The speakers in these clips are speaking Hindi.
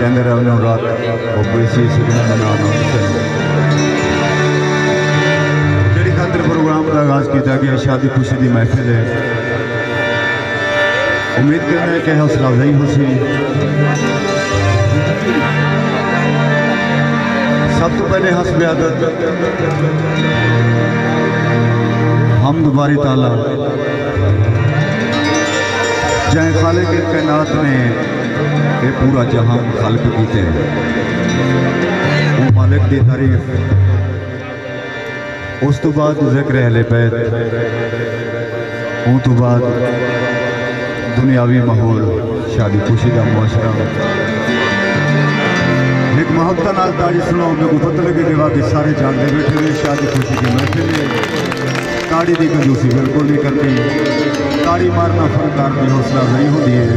चंद्र रात ओबीसी जी खातर प्रोग्राम का आगाज किया गया। शादी खुशी की महफिल है। उम्मीद करना है कि हौसला अफजाई हो सी। सब तो पहले हस्ब आदत हमद बारी ताला जै खालिक कायनात ने ये पूरा जहान खालिक कीते हैं वो मालिक की तारीफ। उस तो बाद जिक्र अहले बैत, उस तो बाद दुनियावी माहौल, शादी खुशी का मुआशरा। एक मोहब्बत नाल ताड़ी सुनाओ मेरे को पता लगे कि वाकई सारे जागते बैठे हुए शादी खुशी की महफिल। ताड़ी की कंजूसी बिल्कुल नहीं करती। ताड़ी मारना फनकार की हौसला नहीं होती है।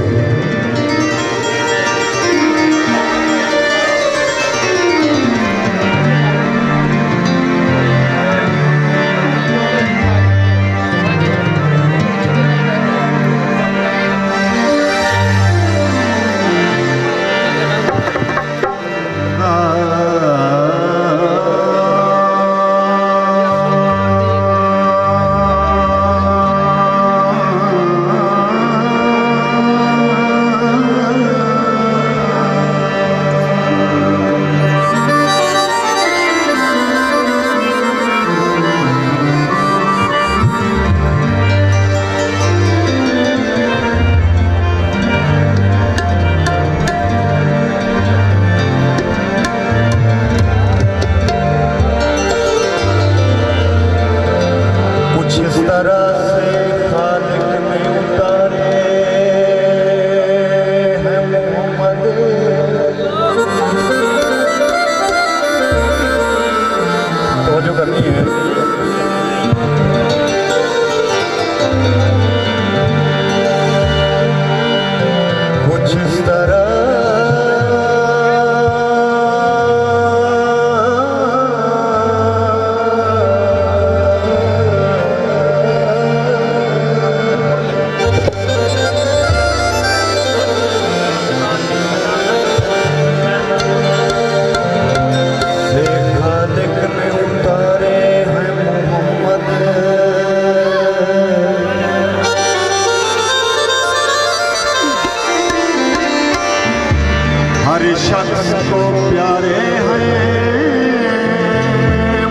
हर शख्स को प्यारे हैं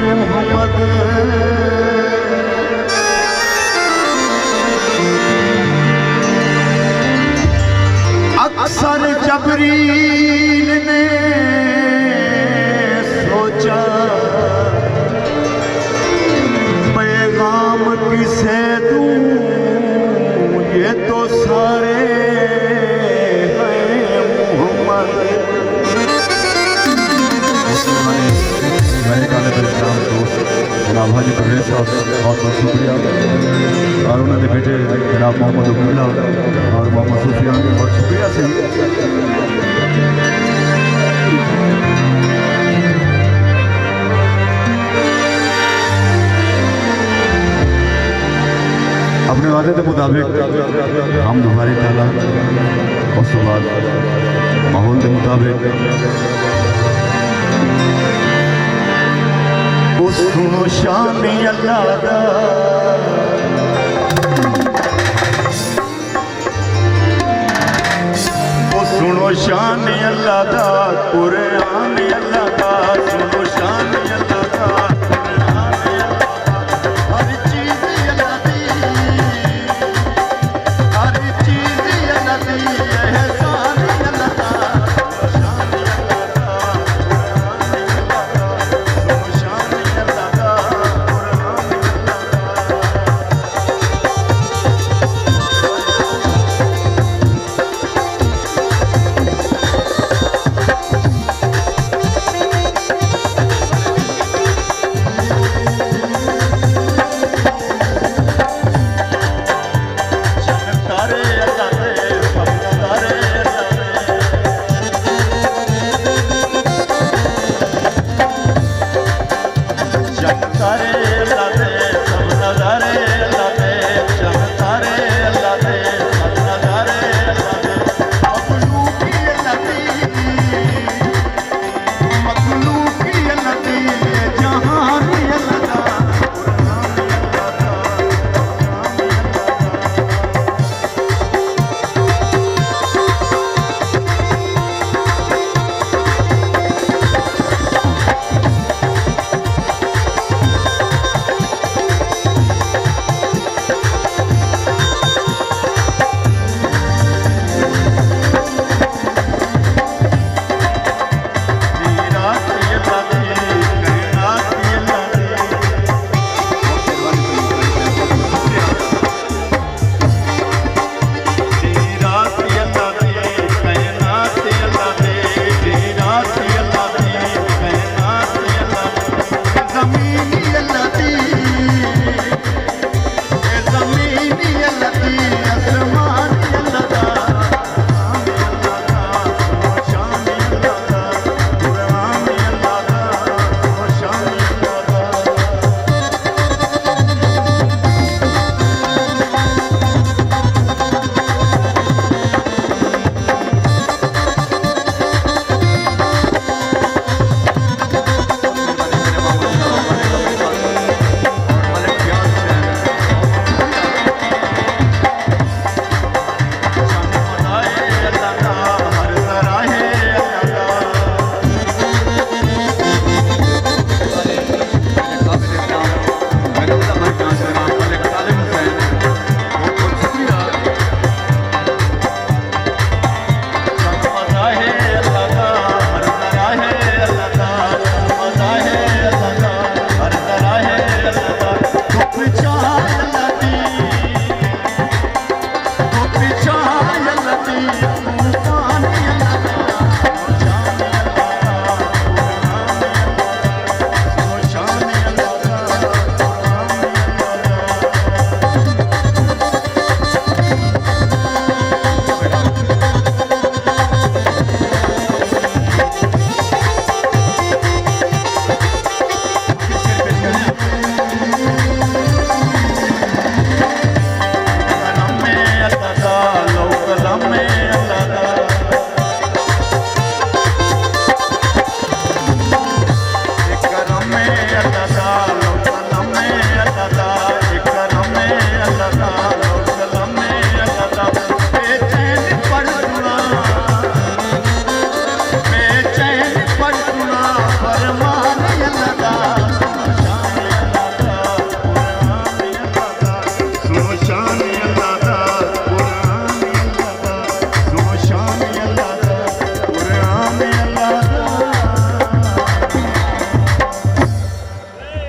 मोहम्मद। अक्सर जबरील ने सोचा पैगाम किसे दूं, ये तो सारे जनाब हाजी प्रवेश साहब बहुत बहुत शुक्रिया और उन्होंने बेटे जनाब मोहम्मद उबैला और मोहम्मद सुफियान के बहुत शुक्रिया से अपने वादे के मुताबिक हम दुबारी ताला उस बाद माहौल के मुताबिक सुनो शान अल्लाह दा सुनो शान अल्लाह दा कुरान अल्लाह